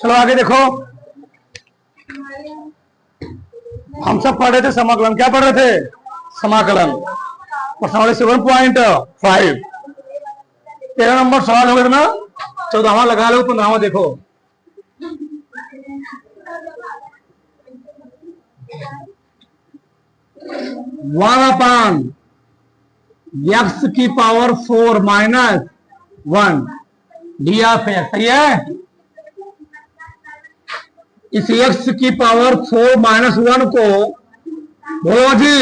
चलो आगे देखो, हम सब पढ़ रहे थे समाकलन। क्या पढ़ रहे थे? समाकलन। प्रश्नावली 7.5। 13 नंबर सवाल हो गया ना, 14वां लगा लो, 15वां देखो। वन अपान एक्स की power 4 minus 1 D of x, सही है। इस एक्स की पावर 4 माइनस 1 को बोलो जी,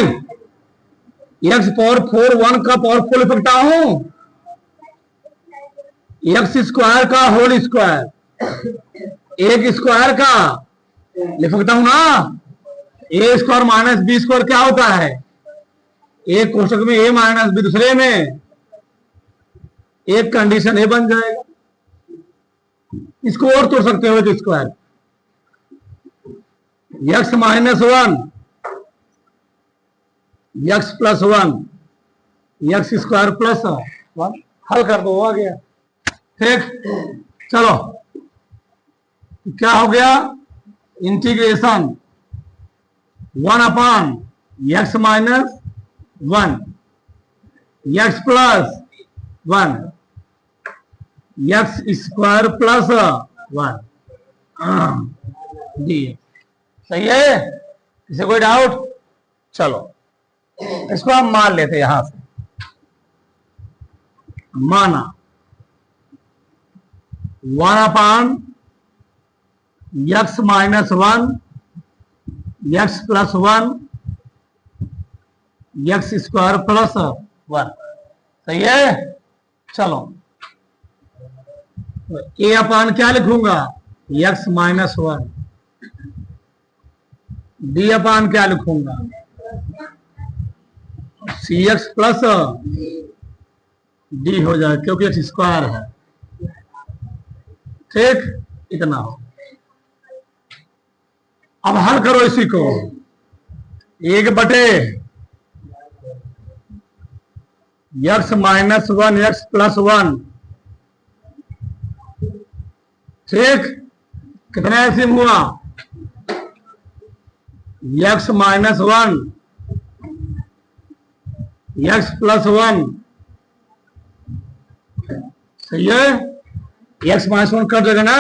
एक्स पावर 4 1 का पावर 4 लिख सकता हूं, एक्स स्क्वायर का होल स्क्वायर, एक स्क्वायर का लिख सकता हूं ना। ए स्क्वायर माइनस बी स्क्वायर क्या होता है? एक कोष्टक में ए माइनस बी, दूसरे में एक कंडीशन ए बन जाएगा। इसको और तोड़ सकते हो, एक square x minus 1 X plus 1 X square plus 1, हल कर दो, आ गया। ठीक, चलो क्या हो गया? Integration 1 upon X minus 1 X plus 1 X square plus 1 D. सही है, इसे कोई डाउट? चलो इसको हम मान लेते हैं, यहां से माना 1 upon X minus 1 X plus 1 X square plus 1, सही है। चलो ए अपान क्या लिखूंगा? X minus 1। डी अपान क्या लिखूंगा? सी एक्स प्लस डी हो जाए, क्योंकि एक्स स्क्वायर है। ठीक, इतना हो। अब हल करो इसी को, 1/, एक्स माइनस 1 एक्स प्लस 1। ठीक, कितना एलसीएम हुआ? एक्स माइनस 1 एक्स प्लस 1, सही है। एक्स माइनस 1 कट जाएगा ना,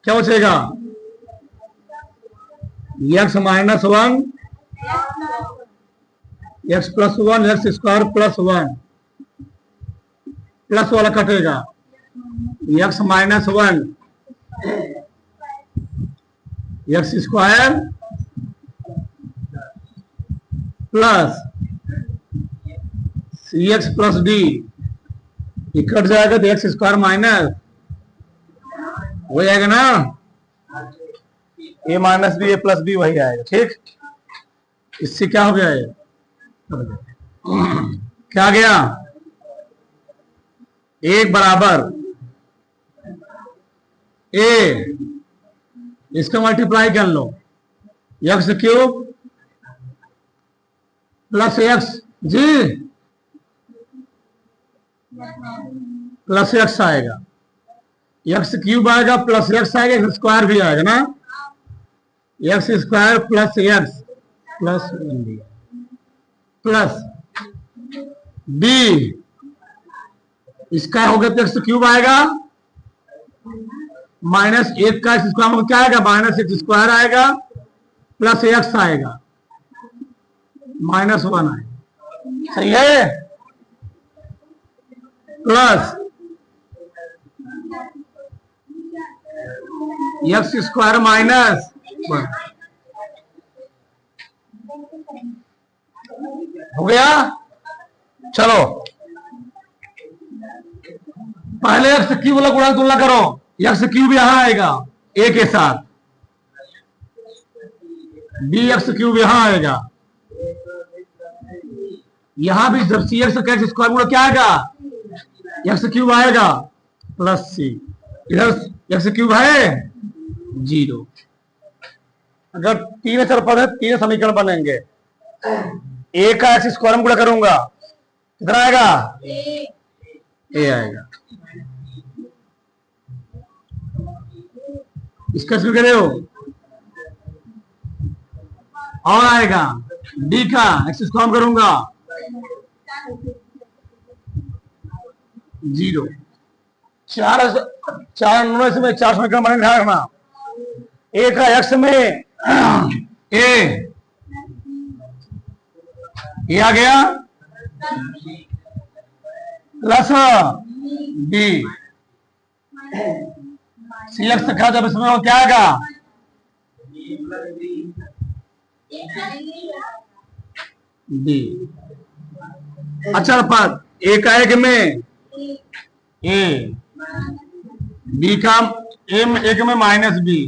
क्या बचेगा? X minus 1 X plus 1 X square plus 1, plus वाला कटेगा, X minus 1 X square plus C X plus D, cut जाएगा तो एक्स स्क्वायर माइनस हो जाएगा ना, A minus B A plus B वही आएगा। ठीक, इससे क्या हो गया? है क्या गया? एक बराबर ए, इसका मल्टीप्लाई कर लो, एक्स क्यूब प्लस एक्स जी प्लस एक्स आएगा, एक्स क्यूब आएगा प्लस एक्स आएगा, एक्स स्क्वायर भी आएगा ना, x square plus x plus plus B, इसका हो गया तो एक्स क्यूब आएगा माइनस 1 का एक्स स्क्वायर क्या आएगा? माइनस एक्स स्क्वायर आएगा प्लस एक्स आएगा माइनस 1 आएगा, सही है। प्लस एक्स स्क्वायर माइनस 1 हो गया। चलो पहले एक्स क्यूब वाला गुणा तुलना करो, एक्स क्यूब यहां आएगा ए के साथ, बी एक्स क्यूब यहां आएगा, यहां भी जब सी एक्स का एक्स स्क्वायर गुणा क्या आएगा? एक्स क्यूब आएगा प्लस सी, इधर एक्स क्यूब है 0। अगर 3 अचर पद है 3 समीकरण बनेंगे, ए का एक्स स्क्वायर गुणा करूंगा, कितना आएगा? ए आएगा। इसका इसमें कह रहे हो और आएगा डी का एक्स इसको हम करूंगा 0। चार में 4 समीकरण बने ध्यान रखना। ए का एक्स में ए आ गया प्लस बी सी एक्स का जब इसमें वो क्या आएगा बी। अच्छा पर ए का एक में ए बी का एक में माइनस बी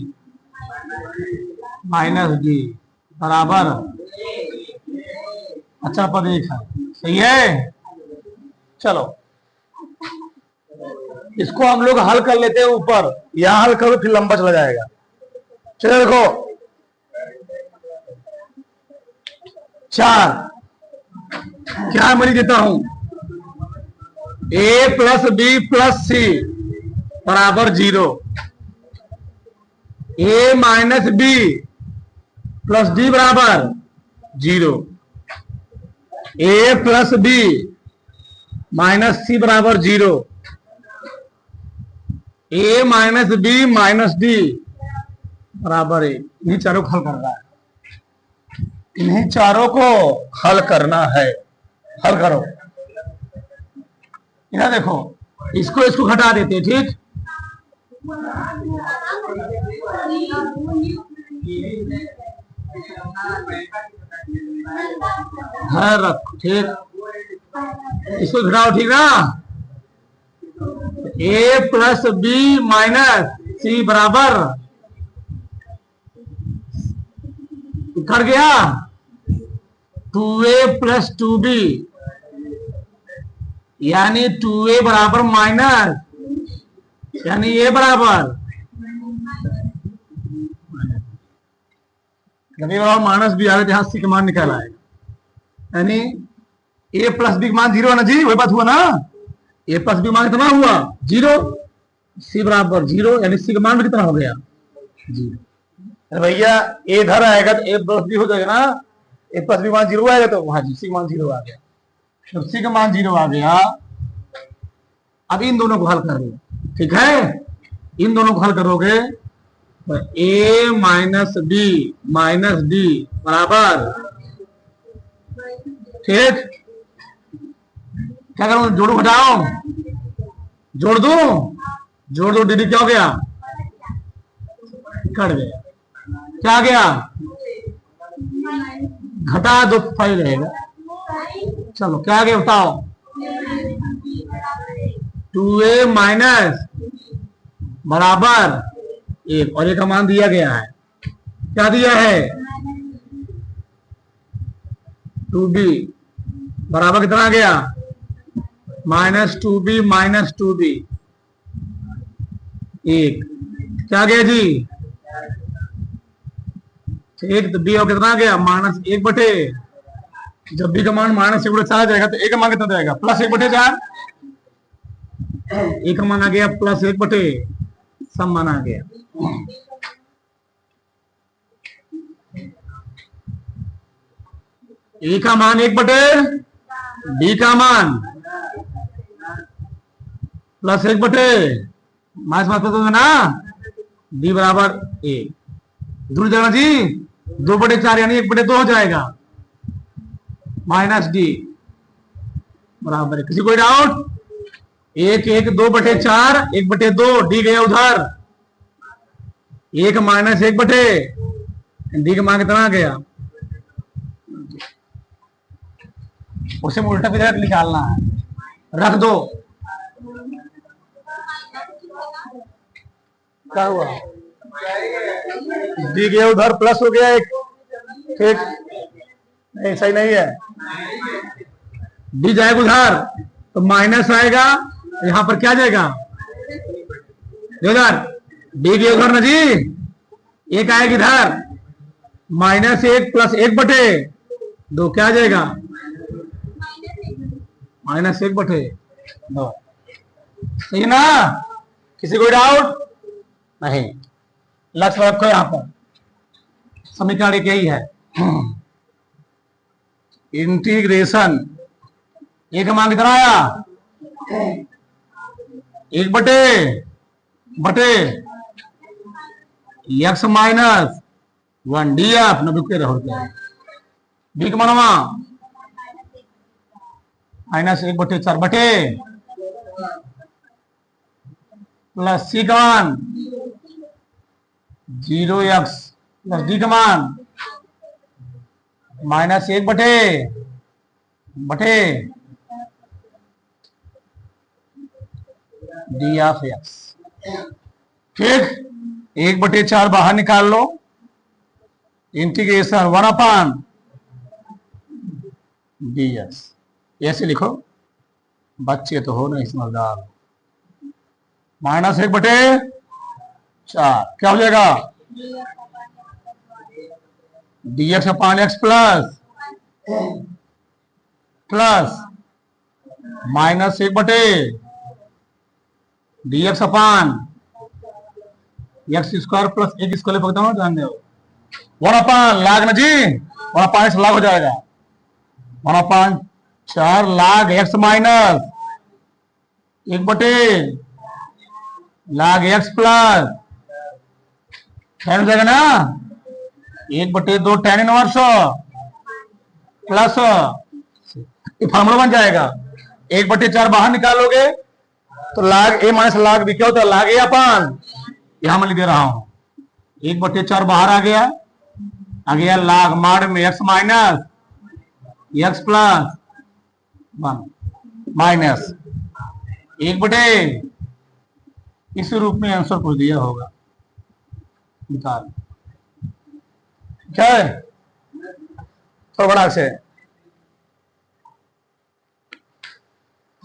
बराबर। अच्छा पद एक है सही है। चलो इसको हम लोग हल कर लेते हैं ऊपर, यहां हल करो फिर लंबा चला जाएगा। चलो देखो 4 क्या मैं देता हूं ए प्लस बी प्लस सी बराबर 0, ए माइनस बी प्लस डी बराबर 0, ए प्लस बी माइनस सी बराबर 0, ए माइनस बी माइनस डी बराबर 1। इन्हीं चारों को हल कर रहा है, इन्हीं चारों को हल करना है। हल करो यहां देखो इसको घटा देते ठीक। है रख ठीक, इसको घटाओ ठीक ना। ए प्लस बी माइनस सी बराबर कर गया 2a प्लस 2b यानी 2a बराबर माइनस यानी a बराबर माइनस बी आ गए, यहां सी का मान निकाल आएगा यानी a प्लस बी का मान 0 है ना जी, वही बात हुआ ना। a प्लस बी मान कितना हुआ 0, सी बराबर 0 यानी सी का मान भी कितना हो गया 0। भैया ए इधर आएगा तो ए प्लस बी हो जाएगा ना, ए प्लस बी मान 0 आएगा तो वहां जी सी का मान 0 आ गया। जब सी का मान 0 आ गया अब इन दोनों को हल कर लो ठीक है। इन दोनों को हल करोगे तो ए माइनस डी बराबर ठीक। क्या करूं जोड़ो घटाओ जोड़ दो डी क्या हो गया कट गया। क्या आ गया घटा दो फाइल रहेगा। चलो क्या आ गया बताओ 2a माइनस बराबर 1 और 1 का मान दिया गया है। क्या दिया है 2b बराबर कितना आ गया -2b माइनस 2b 1 क्या गया जी ठीक। तो बी और कितना आ गया -1 बटे, जब बी का मान -1 बटे 4 आ जाएगा तो ए का मान कितना जाएगा +1 बटे 4। ए का मान आ गया +1 बटे सब मान आ गया। ए का मान 1 बटे बी का मान +1 बटे माइनस तो ना डी बराबर 1 दूर जाना जी 2 बटे 4 यानी 1 बटे 2 हो जाएगा -d बराबर। किसी कोई डाउट 1 2 बटे 4 1 बटे 2 डी गया उधर 1 -1 बटे डी का मान कितना आ गया उसे उल्टा फिर निकालना है। रख दो क्या हुआ डी गया उधर प्लस हो गया 1 ठीक नहीं सही नहीं है। डी जाएगा उधर तो माइनस आएगा यहां पर क्या जाएगा उधर डी गया उधर ना जी 1 आएगा इधर -1 + 1 बटे 2 क्या आ जाएगा -1 बटे 2 सही ना। किसी कोई डाउट नहीं लक्ष्य रखो यहां पर, समीकरण एक यही है। इंटीग्रेशन ए का मान कितना आया, 1/बटे एक्स माइनस 1 डी एफ न रुके रहो, बी का मानवा -1/4 प्लस सी का मान 0x प्लस डी का मान -1/बटे डी ऑफ एक्स। ठीक, 1/4 बाहर निकाल लो, इंटीग्रेशन 1/dx, ऐसे लिखो, बच्चे तो हो नहीं समझदार। -1/4 क्या हो जाएगा, dx upon x plus -1/dx upon x square plus एक स्क्वायर पकड़ता हूँ, ध्यान दो, 1/, लाग ना जी, 1/, लाग हो जाएगा, 1/4 लाग एक्स माइनस 1/, लाग एक्स प्लस हो जाएगा ना, 1/2 tan इनवर्स प्लस ये फार्मूला बन जाएगा। 1/4 बाहर निकालोगे तो लाग ए माइनस लाग बी क्या होता है, लाग ए अपन, यहां मैं लिख दे रहा हूं, 1/4 बाहर आ गया लाग माड में x minus x plus 1 minus 1/, इस रूप में आंसर पूछ दिया होगा, निकाल क्या है, तो बड़ा से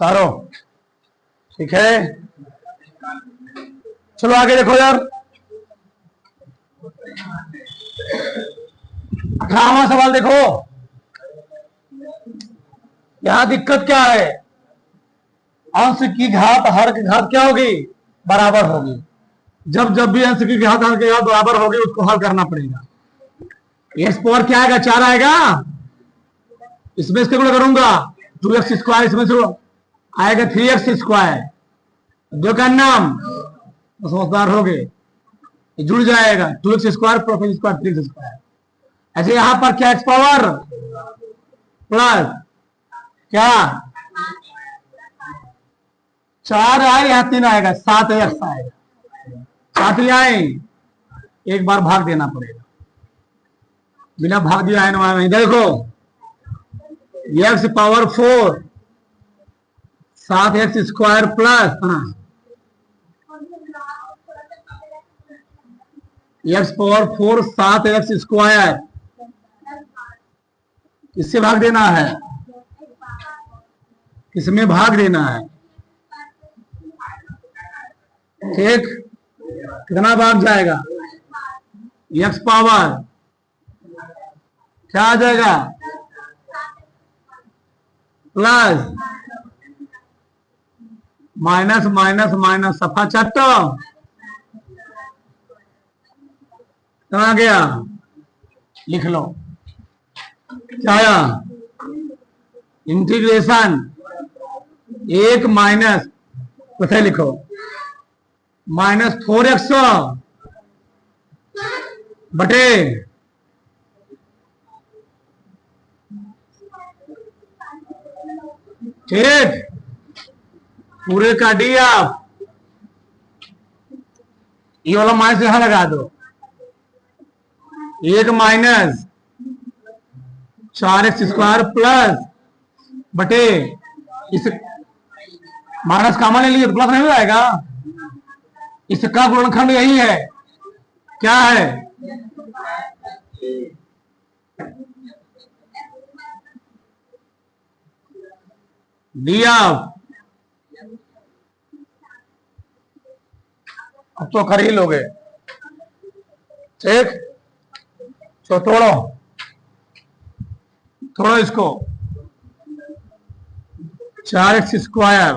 तारो, ठीक है। चलो आगे देखो यार, 18वां सवाल देखो, यहां दिक्कत क्या है, अंश की घात हर की घात क्या होगी, बराबर होगी। जब जब भी अंश की घात हर की घात बराबर होगी उसको हल करना पड़ेगा। एक्स पावर क्या आएगा, 4 आएगा, इसमें इसके गुणा करूंगा 2x स्क्वायर, इसमें से आएगा 3x स्क्वायर, दो का नाम तो समझदार हो गए, जुड़ जाएगा 2x square plus square 3x square. ऐसे यहां पर क्या, एक्स पावर प्लस क्या 4 आए, यहां 3 आएगा, 7x आएगा, 7 ले आए, एक बार भाग देना पड़ेगा, बिना भाग दिया है नहीं। देखो x power 4 7x square plus x power 4 7x square, किससे भाग देना है, किसमें भाग देना है, ठीक, कितना भाग जाएगा, एक्स पावर क्या आ जाएगा प्लस माइनस माइनस माइनस सफा चट्टा, कहा गया, लिख लो क्या आया, इंटीग्रेशन 1 माइनस कैसे लिखो -4x बटे ठीक पूरे का डी आप, ये वाला माइनस यहां लगा दो, 1 माइनस 4x स्क्वायर प्लस बटे, इस माइनस कॉमन ले लिए तो प्लस नहीं हो जाएगा, इसका गुणनखंड यही है, क्या है, दिया, अब तो कर ही लोगे, ठीक, तो तोड़ो इसको, 4x स्क्वायर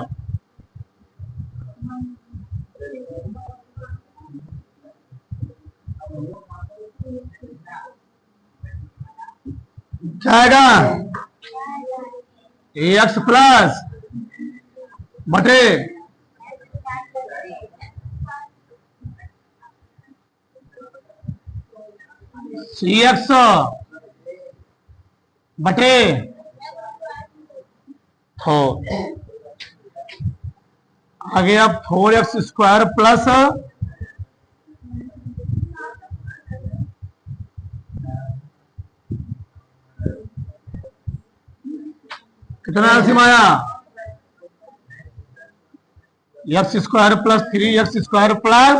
क्या आएगा? एक्स प्लस बटे सी एक्स बटे 4 आ गया 4x² प्लस कितना एलसीएम आया? x² plus 3x² plus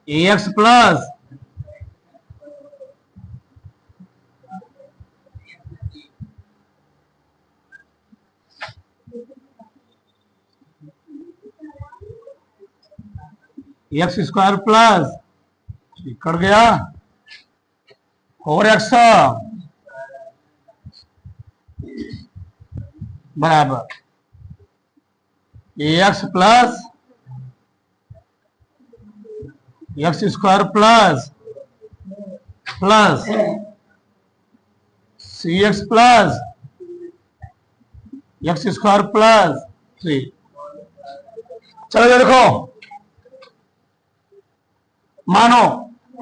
ax plus x² plus cut गया 4x बराबर ax plus x² plus plus cx plus x² plus 3। चलो देखो, मानो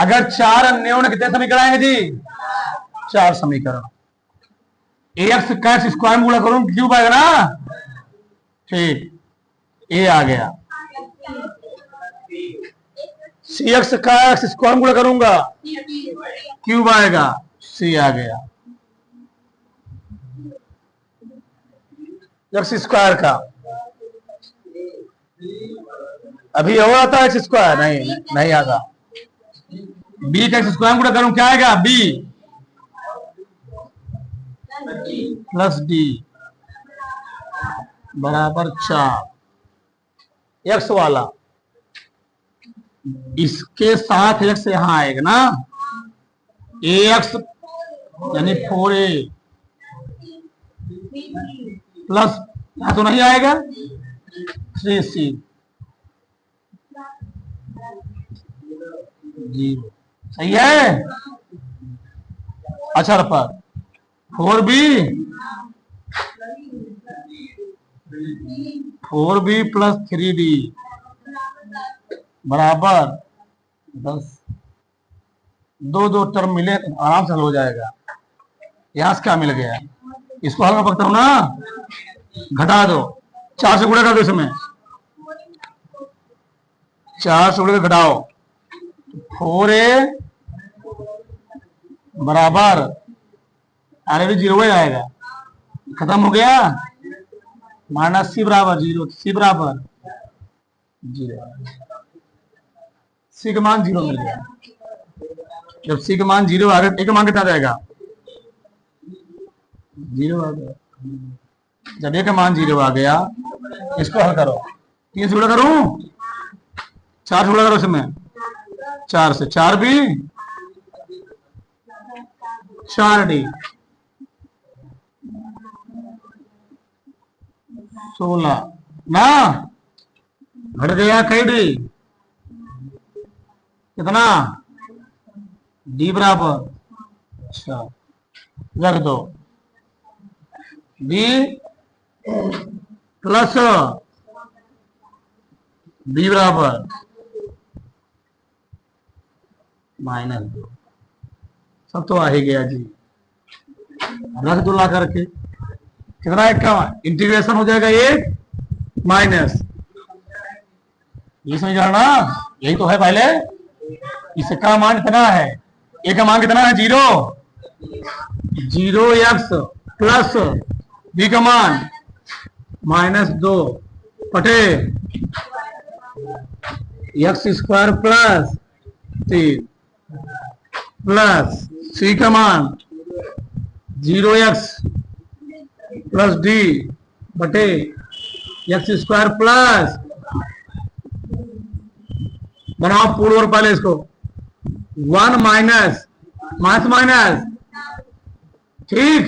अगर 4 अन्यों ने कितने समीकरण आएंगे जी? 4 समीकरण। ax का स्क्वायर में गुणा करूं क्यूब आएगा ना? ठीक, ए आ गया। cx का स्क्वायर में गुणा करूंगा क्यूब आएगा, सी आ गया। x² का अभी और आता है x²? नहीं आता। b का स्क्वायर गुणा करूं क्या आएगा? b प्लस डी बराबर 4। x वाला इसके साथ x यहां आएगा ना, ax यानी 4a प्लस यहां तो नहीं आएगा 3c 0। सही है? अच्छा पर 4b प्लस 3d बराबर 10। दो टर्म मिले तो आराम से हल हो जाएगा। यहां से क्या मिल गया? इसको हल कर सकता हूं ना, घटा दो, 4 से गुणा कर दो, इसमें 4 से गुणा कर घटाओ, 4a बराबर ऑलरेडी 0 ही आएगा, खत्म हो गया। माइनस सी बराबर 0, सी बराबर 0, सी का मान 0 मिल गया। जब सी का मान 0 आ गया, ए का मान कितना रहेगा? 0 आ गया। जब ए का मान 0 आ गया, इसको हल करो। 3 से गुणा करूं, 4 से गुणा करो, इसमें 4 से 4 भी 4d 16 ना, घट गया कई डी, कितना? डी बराबर, अच्छा रख दो, डी प्लस बी बराबर माइनस 2। सब तो आ ही गया जी, रख दो ला करके, कितना एक का इंटीग्रेशन हो जाएगा 1 माइनस, ये समझ ना, यही तो है पहले। इसका मान कितना है? ए का मान कितना है? 0x प्लस बी का मान -2 बटे x² प्लस 3 प्लस सी का मान 0x प्लस डी बटे x² प्लस, बनाओ पूर्ण और पहले इसको 1 माइनस माइनस माइनस, ठीक।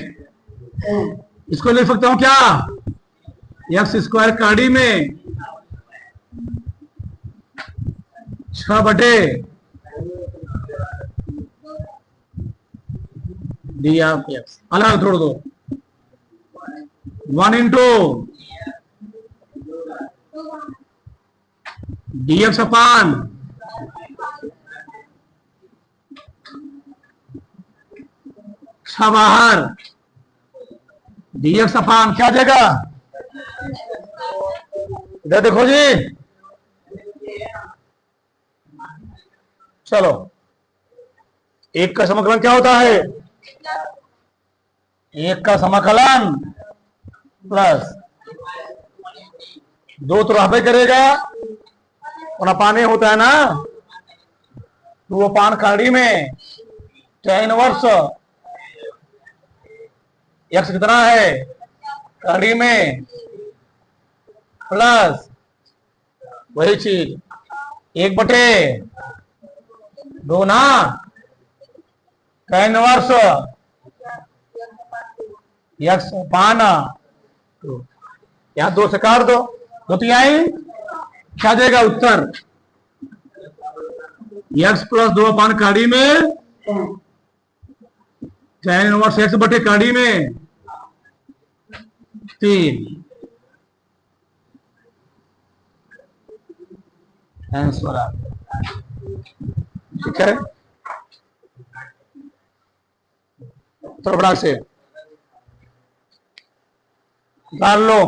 इसको लिख सकता हूं क्या? x² काड़ी में 6 बटे डी ऑफ एक्स अलग छोड़ दो 1 इंटू डी एक्स अपान बाहर डी एक्स अपान क्या देगा इधर देखो जी चलो एक का समाकलन क्या होता है एक का समाकलन प्लस दो तो रहबे करेगा और अपाने होता है ना तो वो पान खाड़ी में tan इनवर्स एक्स कितना है खाड़ी में प्लस वही चीज 1/2 ना tan इनवर्स एक्स पान तो यहां 2 से काट दो 2 तिहाई क्या देगा उत्तर एक्स प्लस 2 अपान काड़ी में tan इनवर्स एक्स बटे काड़ी में 3 आंसर आ ठीक है तो बड़ा से डाल लो